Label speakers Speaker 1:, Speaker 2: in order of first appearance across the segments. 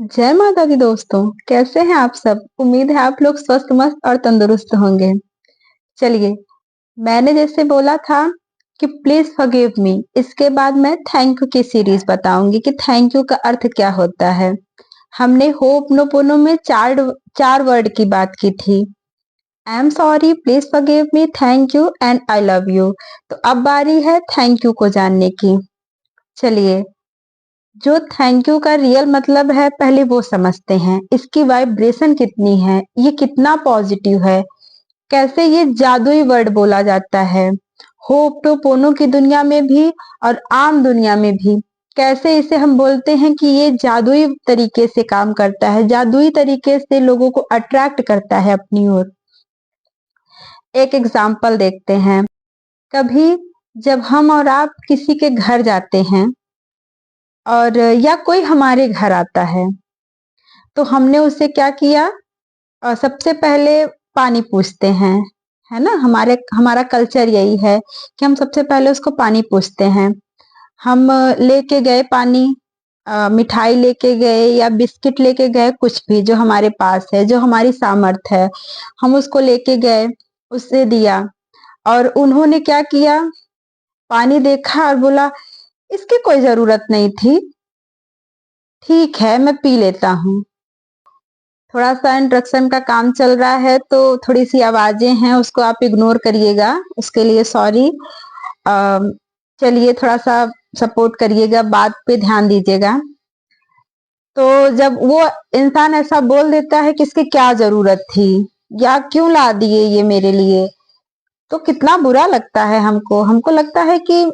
Speaker 1: जय माता दी दोस्तों, कैसे हैं आप सब? उम्मीद है आप लोग स्वस्थ, मस्त और तंदुरुस्त होंगे। चलिए, मैंने जैसे बोला था कि प्लीज फॉरगिव मी, इसके बाद मैं थैंक यू की सीरीज बताऊंगी कि थैंक यू का अर्थ क्या होता है। हमने होपनोपोनो में चार चार वर्ड की बात की थी। I am sorry, please forgive me, thank you and I love you. तो अब बारी है थैंक यू को जानने की। चलिए, जो थैंक यू का रियल मतलब है पहले वो समझते हैं। इसकी वाइब्रेशन कितनी है, ये कितना पॉजिटिव है, कैसे ये जादुई वर्ड बोला जाता है होपोनोपोनो की दुनिया में भी और आम दुनिया में भी। कैसे इसे हम बोलते हैं कि ये जादुई तरीके से काम करता है, जादुई तरीके से लोगों को अट्रैक्ट करता है अपनी ओर। एक एग्जाम्पल देखते हैं। कभी जब हम और आप किसी के घर जाते हैं और या कोई हमारे घर आता है तो हमने उससे क्या किया? सबसे पहले पानी पूछते हैं, है ना? हमारा कल्चर यही है कि हम सबसे पहले उसको पानी पूछते हैं। हम लेके गए पानी, मिठाई लेके गए या बिस्किट लेके गए, कुछ भी जो हमारे पास है, जो हमारी सामर्थ है, हम उसको लेके गए, उससे दिया। और उन्होंने क्या किया? पानी देखा और बोला इसकी कोई जरूरत नहीं थी, ठीक है मैं पी लेता हूँ। थोड़ा सा इंस्ट्रक्शन का काम चल रहा है तो थोड़ी सी आवाजें हैं, उसको आप इग्नोर करिएगा, उसके लिए सॉरी। चलिए, थोड़ा सा सपोर्ट करिएगा, बात पे ध्यान दीजिएगा। तो जब वो इंसान ऐसा बोल देता है कि इसकी क्या जरूरत थी या क्यों ला दिए ये मेरे लिए, तो कितना बुरा लगता है हमको। हमको लगता है कि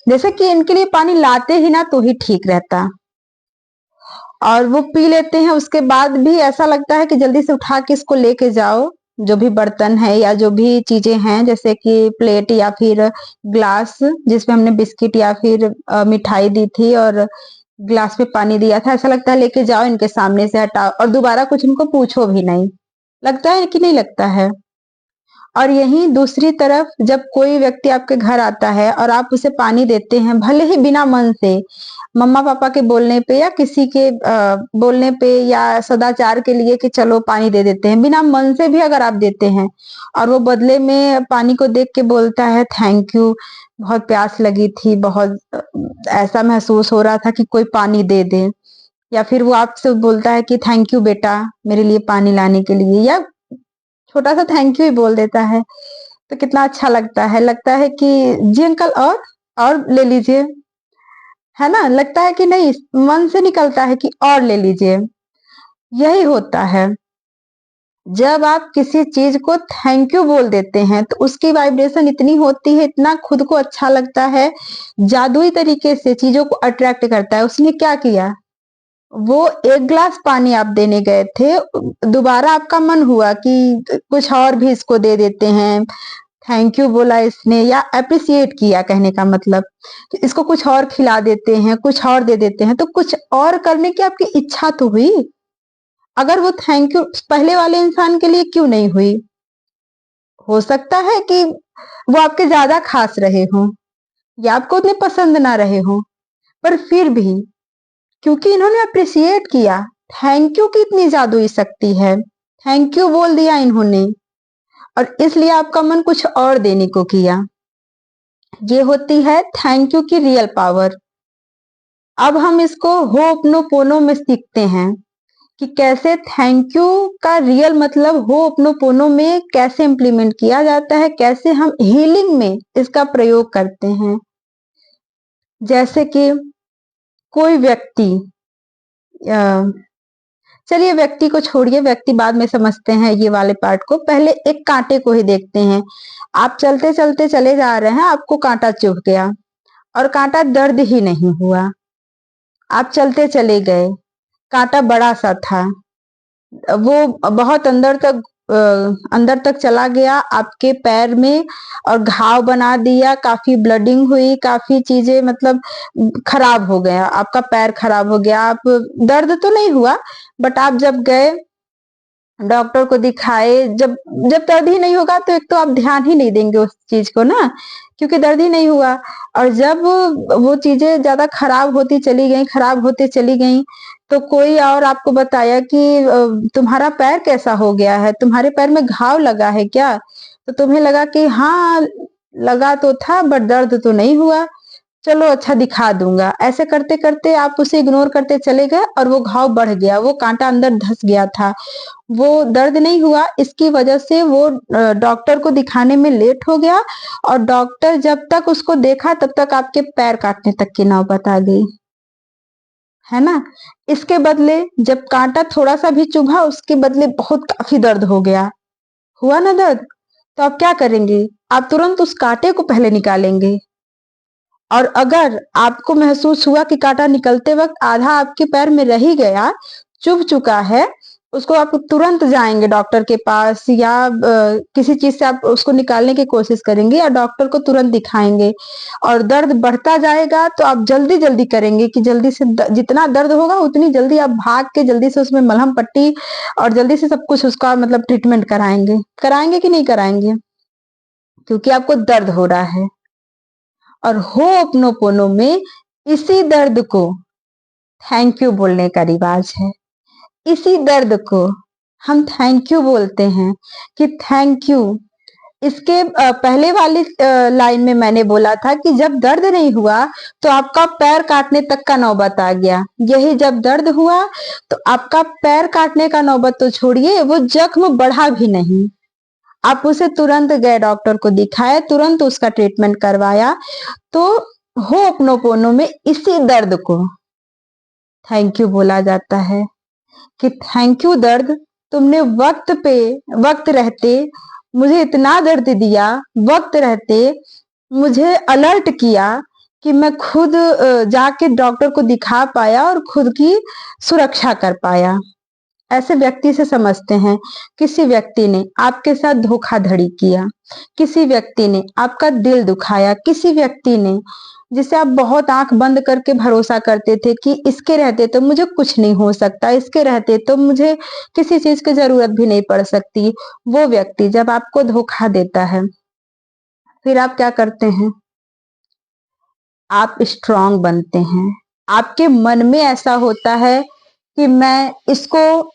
Speaker 1: जैसे कि इनके लिए पानी लाते ही ना तो ही ठीक रहता। और वो पी लेते हैं, उसके बाद भी ऐसा लगता है कि जल्दी से उठा के इसको लेके जाओ। जो भी बर्तन है या जो भी चीजें हैं, जैसे कि प्लेट या फिर ग्लास जिसमें हमने बिस्किट या फिर मिठाई दी थी और ग्लास में पानी दिया था, ऐसा लगता है लेके जाओ, इनके सामने से हटाओ और दोबारा कुछ इनको पूछो भी नहीं। लगता है कि नहीं लगता है? और यहीं दूसरी तरफ जब कोई व्यक्ति आपके घर आता है और आप उसे पानी देते हैं, भले ही बिना मन से, मम्मा पापा के बोलने पे या किसी के बोलने पे या सदाचार के लिए कि चलो पानी दे देते हैं, बिना मन से भी अगर आप देते हैं और वो बदले में पानी को देख के बोलता है थैंक यू, बहुत प्यास लगी थी, बहुत ऐसा महसूस हो रहा था कि कोई पानी दे दे, या फिर वो आपसे बोलता है कि थैंक यू बेटा मेरे लिए पानी लाने के लिए, या छोटा सा थैंक यू ही बोल देता है, तो कितना अच्छा लगता है। लगता है कि जी अंकल और ले लीजिए, है ना? लगता है कि नहीं, मन से निकलता है कि और ले लीजिए। यही होता है, जब आप किसी चीज को थैंक यू बोल देते हैं तो उसकी वाइब्रेशन इतनी होती है, इतना खुद को अच्छा लगता है, जादुई तरीके से चीजों को अट्रैक्ट करता है। उसने क्या किया? वो एक ग्लास पानी आप देने गए थे, दोबारा आपका मन हुआ कि कुछ और भी इसको दे देते हैं, थैंक यू बोला इसने या अप्रिसिएट किया, कहने का मतलब कि इसको कुछ और खिला देते हैं, कुछ और दे देते हैं, तो कुछ और करने की आपकी इच्छा तो हुई। अगर वो थैंक यू पहले वाले इंसान के लिए क्यों नहीं हुई? हो सकता है कि वो आपके ज्यादा खास रहे हों या आपको उतने पसंद ना रहे हों, पर फिर भी क्योंकि इन्होंने अप्रिसिएट किया, थैंक यू की इतनी जादुई शक्ति है, थैंक यू बोल दिया इन्होंने और इसलिए आपका मन कुछ और देने को किया। ये होती है थैंक यू की रियल पावर। अब हम इसको होपनोपोनो में सीखते हैं कि कैसे थैंक यू का रियल मतलब होपनोपोनो में कैसे इंप्लीमेंट किया जाता है, कैसे हम हीलिंग में इसका प्रयोग करते हैं। जैसे कि कोई व्यक्ति, चलिए व्यक्ति को छोड़िए, व्यक्ति बाद में समझते हैं ये वाले पार्ट को, पहले एक कांटे को ही देखते हैं। आप चलते चलते चले जा रहे हैं, आपको कांटा चुभ गया और कांटा दर्द ही नहीं हुआ, आप चलते चले गए, कांटा बड़ा सा था, वो बहुत अंदर तक चला गया आपके पैर में और घाव बना दिया, काफी ब्लडिंग हुई, काफी चीजें मतलब खराब हो गया, आपका पैर खराब हो गया। आप दर्द तो नहीं हुआ, बट आप जब गए डॉक्टर को दिखाए, जब जब दर्द ही नहीं होगा तो एक तो आप ध्यान ही नहीं देंगे उस चीज को ना, क्योंकि दर्द ही नहीं हुआ। और जब वो चीजें ज्यादा खराब होती चली गई, खराब होते चली गई, तो कोई और आपको बताया कि तुम्हारा पैर कैसा हो गया है, तुम्हारे पैर में घाव लगा है क्या? तो तुम्हें लगा कि हाँ, लगा तो था बट दर्द तो नहीं हुआ, चलो अच्छा दिखा दूंगा। ऐसे करते करते आप उसे इग्नोर करते चले गए और वो घाव बढ़ गया, वो कांटा अंदर धस गया था, वो दर्द नहीं हुआ। इसकी वजह से वो डॉक्टर को दिखाने में लेट हो गया, और डॉक्टर जब तक उसको देखा तब तक आपके पैर काटने तक की नौबत आ गई, है ना? इसके बदले जब कांटा थोड़ा सा भी चुभा, उसके बदले बहुत काफी दर्द हो गया। हुआ ना दर्द? तो आप क्या करेंगे? आप तुरंत उस कांटे को पहले निकालेंगे। और अगर आपको महसूस हुआ कि कांटा निकलते वक्त आधा आपके पैर में रह ही गया, चुभ चुका है, उसको आप तुरंत जाएंगे डॉक्टर के पास, या किसी चीज से आप उसको निकालने की कोशिश करेंगे, या डॉक्टर को तुरंत दिखाएंगे। और दर्द बढ़ता जाएगा तो आप जल्दी जल्दी करेंगे कि जल्दी से जितना दर्द होगा उतनी जल्दी आप भाग के जल्दी से उसमें मलहम पट्टी और जल्दी से सब कुछ उसका मतलब ट्रीटमेंट कराएंगे। कराएंगे कि नहीं कराएंगे? क्योंकि आपको दर्द हो रहा है। और हो'ओपनोपोनो में इसी दर्द को थैंक यू बोलने का रिवाज है। इसी दर्द को हम थैंक यू बोलते हैं कि थैंक यू। इसके पहले वाली लाइन में मैंने बोला था कि जब दर्द नहीं हुआ तो आपका पैर काटने तक का नौबत आ गया। यही जब दर्द हुआ तो आपका पैर काटने का नौबत तो छोड़िए, वो जख्म बढ़ा भी नहीं। आप उसे तुरंत गए, डॉक्टर को दिखाया, तुरंत उसका ट्रीटमेंट करवाया। तो हो'ओपनोपोनो में इसी दर्द को थैंक यू बोला जाता है कि थैंक यू दर्द, तुमने वक्त पे, वक्त रहते मुझे इतना दर्द दिया, वक्त रहते मुझे अलर्ट किया कि मैं खुद जाके डॉक्टर को दिखा पाया और खुद की सुरक्षा कर पाया। ऐसे व्यक्ति से समझते हैं किसी व्यक्ति ने आपके साथ धोखाधड़ी किया, किसी व्यक्ति ने आपका दिल दुखाया, किसी व्यक्ति ने जिसे आप बहुत आंख बंद करके भरोसा करते थे कि इसके रहते तो मुझे कुछ नहीं हो सकता, इसके रहते तो मुझे किसी चीज की जरूरत भी नहीं पड़ सकती। वो व्यक्ति जब आपको धोखा देता है, फिर आप क्या करते हैं? आप स्ट्रांग बनते हैं। आपके मन में ऐसा होता है कि मैं इसको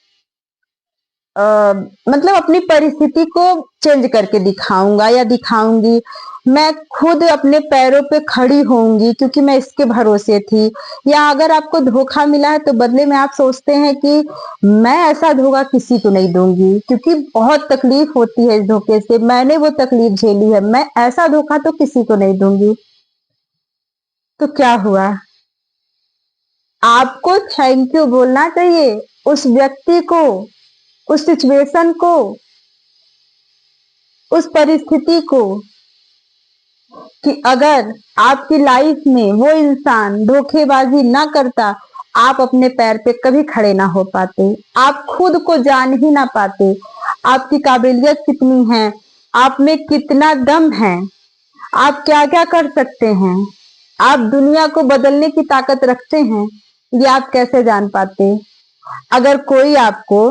Speaker 1: मतलब अपनी परिस्थिति को चेंज करके दिखाऊंगा या दिखाऊंगी। मैं खुद अपने पैरों पे खड़ी होऊंगी क्योंकि मैं इसके भरोसे थी। या अगर आपको धोखा मिला है तो बदले में आप सोचते हैं कि मैं ऐसा धोखा किसी को नहीं दूंगी, क्योंकि बहुत तकलीफ होती है इस धोखे से, मैंने वो तकलीफ झेली है, मैं ऐसा धोखा तो किसी को नहीं दूंगी। तो क्या हुआ? आपको थैंक यू बोलना चाहिए उस व्यक्ति को, उस सिचुएशन को, उस परिस्थिति को, कि अगर आपकी लाइफ में वो इंसान धोखेबाजी ना करता, आप अपने पैर पे कभी खड़े ना हो पाते, आप खुद को जान ही ना पाते, आपकी काबिलियत कितनी है, आप में कितना दम है, आप क्या क्या कर सकते हैं, आप दुनिया को बदलने की ताकत रखते हैं, ये आप कैसे जान पाते? अगर कोई आपको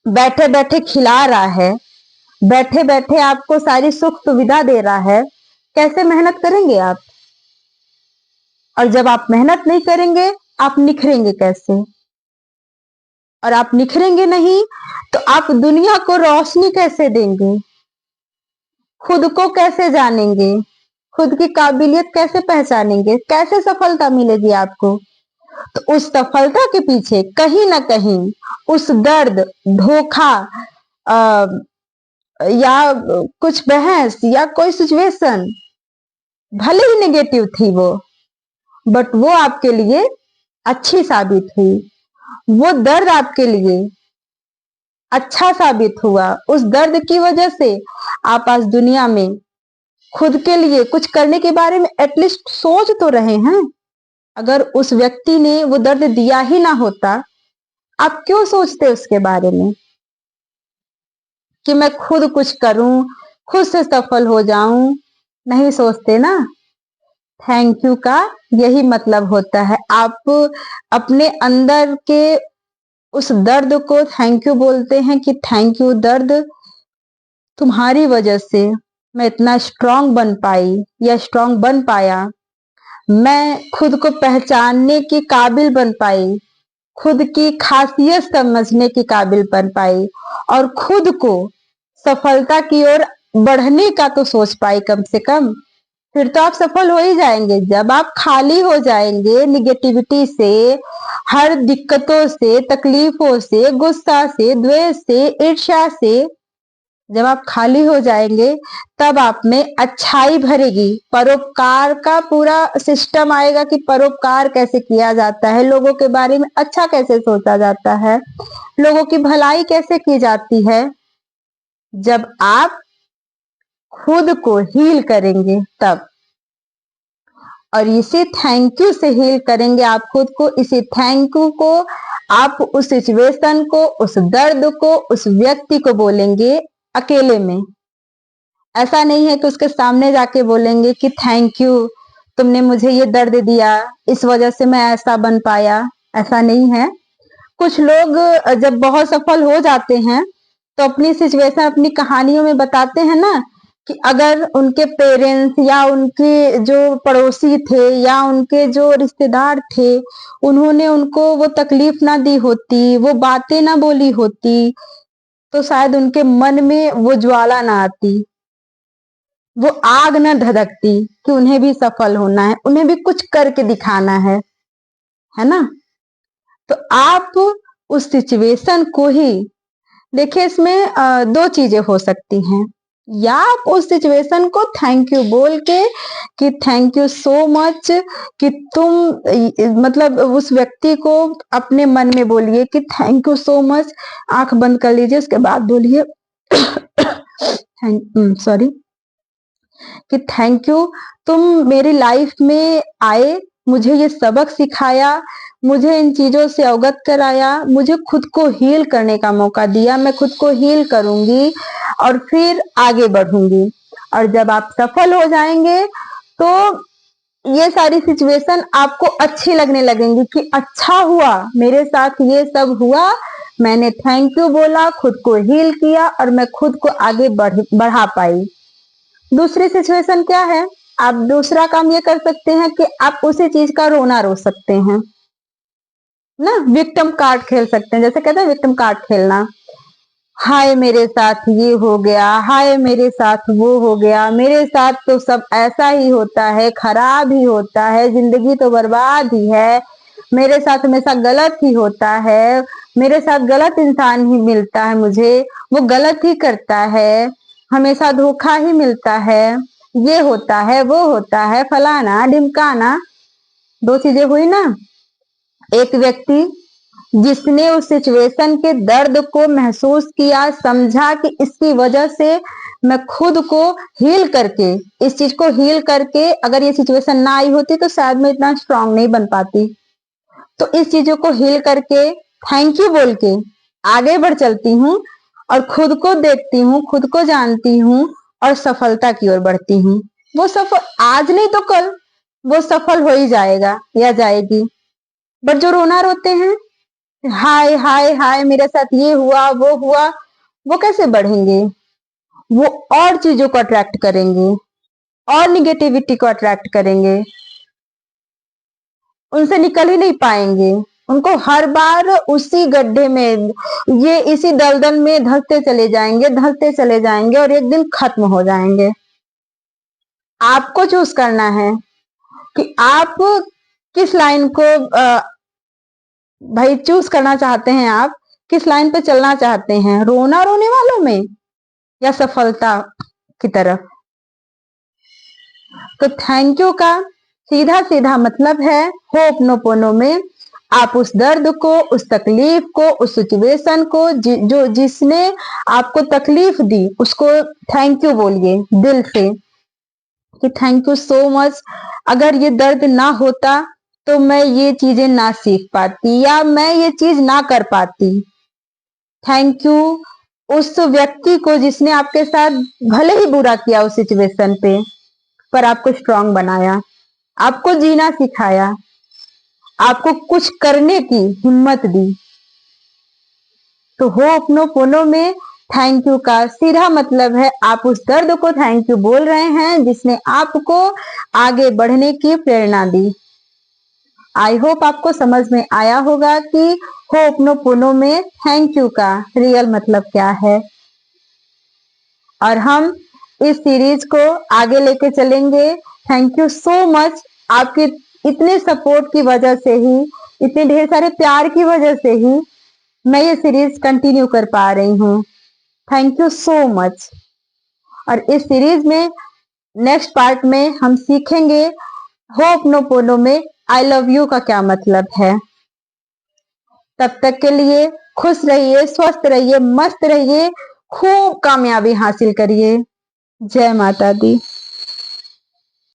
Speaker 1: बैठे बैठे खिला रहा है, बैठे बैठे आपको सारी सुख सुविधा दे रहा है, कैसे मेहनत करेंगे आप? और जब आप मेहनत नहीं करेंगे, आप निखरेंगे कैसे? और आप निखरेंगे नहीं तो आप दुनिया को रोशनी कैसे देंगे? खुद को कैसे जानेंगे? खुद की काबिलियत कैसे पहचानेंगे? कैसे सफलता मिलेगी आपको? तो उस सफलता के पीछे कहीं ना कहीं उस दर्द, धोखा, या कुछ बहस या कोई सिचुएशन, भले ही नेगेटिव थी वो, बट वो आपके लिए अच्छी साबित हुई। वो दर्द आपके लिए अच्छा साबित हुआ। उस दर्द की वजह से आप आज दुनिया में खुद के लिए कुछ करने के बारे में एटलीस्ट सोच तो रहे हैं। अगर उस व्यक्ति ने वो दर्द दिया ही ना होता, आप क्यों सोचते उसके बारे में कि मैं खुद कुछ करूं, खुद से सफल हो जाऊं? नहीं सोचते ना। थैंक यू का यही मतलब होता है। आप अपने अंदर के उस दर्द को थैंक यू बोलते हैं कि थैंक यू दर्द, तुम्हारी वजह से मैं इतना स्ट्रांग बन पाई या स्ट्रांग बन पाया, मैं खुद को पहचानने की काबिल बन पाई, खुद की खासियत समझने की काबिल बन पाई और खुद को सफलता की ओर बढ़ने का तो सोच पाई कम से कम। फिर तो आप सफल हो ही जाएंगे। जब आप खाली हो जाएंगे निगेटिविटी से, हर दिक्कतों से, तकलीफों से, गुस्सा से, द्वेष से, ईर्ष्या से, जब आप खाली हो जाएंगे तब आप में अच्छाई भरेगी। परोपकार का पूरा सिस्टम आएगा कि परोपकार कैसे किया जाता है, लोगों के बारे में अच्छा कैसे सोचा जाता है, लोगों की भलाई कैसे की जाती है। जब आप खुद को हील करेंगे तब, और इसे थैंक यू से हील करेंगे आप खुद को। इसे थैंक यू को आप उस सिचुएशन को, उस दर्द को, उस व्यक्ति को बोलेंगे अकेले में। ऐसा नहीं है कि उसके सामने जाके बोलेंगे कि थैंक यू, तुमने मुझे ये दर्द दिया, इस वजह से मैं ऐसा बन पाया। ऐसा नहीं है। कुछ लोग जब बहुत सफल हो जाते हैं तो अपनी सिचुएशन, अपनी कहानियों में बताते हैं ना कि अगर उनके पेरेंट्स या उनके जो पड़ोसी थे या उनके जो रिश्तेदार थे, उन्होंने उनको वो तकलीफ ना दी होती, वो बातें ना बोली होती, तो शायद उनके मन में वो ज्वाला ना आती, वो आग न धधकती कि उन्हें भी सफल होना है, उन्हें भी कुछ करके दिखाना है ना। तो आप उस सिचुएशन को ही देखिए, इसमें दो चीजें हो सकती हैं। या आप उस सिचुएशन को थैंक यू बोल के कि थैंक यू सो मच, कि तुम मतलब उस व्यक्ति को अपने मन में बोलिए कि थैंक यू सो मच। आंख बंद कर लीजिए, उसके बाद बोलिए सॉरी, कि थैंक यू, तुम मेरी लाइफ में आए, मुझे ये सबक सिखाया, मुझे इन चीजों से अवगत कराया, मुझे खुद को हील करने का मौका दिया, मैं खुद को हील करूंगी और फिर आगे बढ़ूंगी। और जब आप सफल हो जाएंगे तो ये सारी सिचुएशन आपको अच्छी लगने लगेंगी कि अच्छा हुआ मेरे साथ ये सब हुआ, मैंने थैंक यू बोला, खुद को हील किया और मैं खुद को आगे बढ़ा पाई। दूसरी सिचुएशन क्या है? आप दूसरा काम ये कर सकते हैं कि आप उसी चीज का रोना रो सकते हैं ना, विक्टिम कार्ड खेल सकते हैं। जैसे कहते हैं विक्टिम कार्ड खेलना, हाय मेरे साथ ये हो गया, हाय मेरे साथ वो हो गया, मेरे साथ तो सब ऐसा ही होता है, खराब ही होता है, जिंदगी तो बर्बाद ही है, मेरे साथ हमेशा गलत ही होता है, मेरे साथ गलत इंसान ही मिलता है, मुझे वो गलत ही करता है, हमेशा धोखा ही मिलता है, ये होता है, वो होता है, फलाना ढिमकाना। दो चीजें हुई ना। एक व्यक्ति जिसने उस सिचुएशन के दर्द को महसूस किया, समझा कि इसकी वजह से मैं खुद को हील करके, इस चीज को हील करके अगर ये सिचुएशन ना आई होती तो शायद मैं इतना स्ट्रांग नहीं बन पाती। तो इस चीजों को हील करके थैंक यू बोल के आगे बढ़ चलती हूँ और खुद को देखती हूँ, खुद को जानती हूँ और सफलता की ओर बढ़ती हूँ। वो सफल आज नहीं तो कल वो सफल हो ही जाएगा या जाएगी। बट जो रोना रोते हैं, हाय हाय हाय मेरे साथ ये हुआ वो हुआ, वो कैसे बढ़ेंगे? वो और चीजों को अट्रैक्ट करेंगे और निगेटिविटी को अट्रैक्ट करेंगे, उनसे निकल ही नहीं पाएंगे। उनको हर बार उसी गड्ढे में, ये इसी दलदल में धंसते चले जाएंगे, धंसते चले जाएंगे और एक दिन खत्म हो जाएंगे। आपको चूज करना है कि आप किस लाइन को भाई चूज करना चाहते हैं। आप किस लाइन पे चलना चाहते हैं, रोना रोने वालों में या सफलता की तरफ? तो थैंक यू का सीधा सीधा मतलब है होपनोपोनो में आप उस दर्द को, उस तकलीफ को, उस सिचुएशन को जो जिसने आपको तकलीफ दी उसको थैंक यू बोलिए दिल से कि थैंक यू सो मच। अगर ये दर्द ना होता तो मैं ये चीजें ना सीख पाती या मैं ये चीज ना कर पाती। थैंक यू उस व्यक्ति को जिसने आपके साथ भले ही बुरा किया उस सिचुएशन पे, पर आपको स्ट्रांग बनाया, आपको जीना सिखाया, आपको कुछ करने की हिम्मत दी। तो होपनोपोनो में थैंक यू का सीधा मतलब है आप उस दर्द को थैंक यू बोल रहे हैं जिसने आपको आगे बढ़ने की प्रेरणा दी। आई होप आपको समझ में आया होगा कि होपनोपोनो में थैंक यू का रियल मतलब क्या है। और हम इस सीरीज को आगे लेके चलेंगे। थैंक यू सो मच, आपके इतने सपोर्ट की वजह से ही, इतने ढेर सारे प्यार की वजह से ही मैं ये सीरीज कंटिन्यू कर पा रही हूँ। Thank you so much. और इस सीरीज में नेक्स्ट पार्ट में हम सीखेंगे होपनोपोनो में आई लव यू का क्या मतलब है। तब तक के लिए खुश रहिए, स्वस्थ रहिए, मस्त रहिए, खूब कामयाबी हासिल करिए। जय माता दी।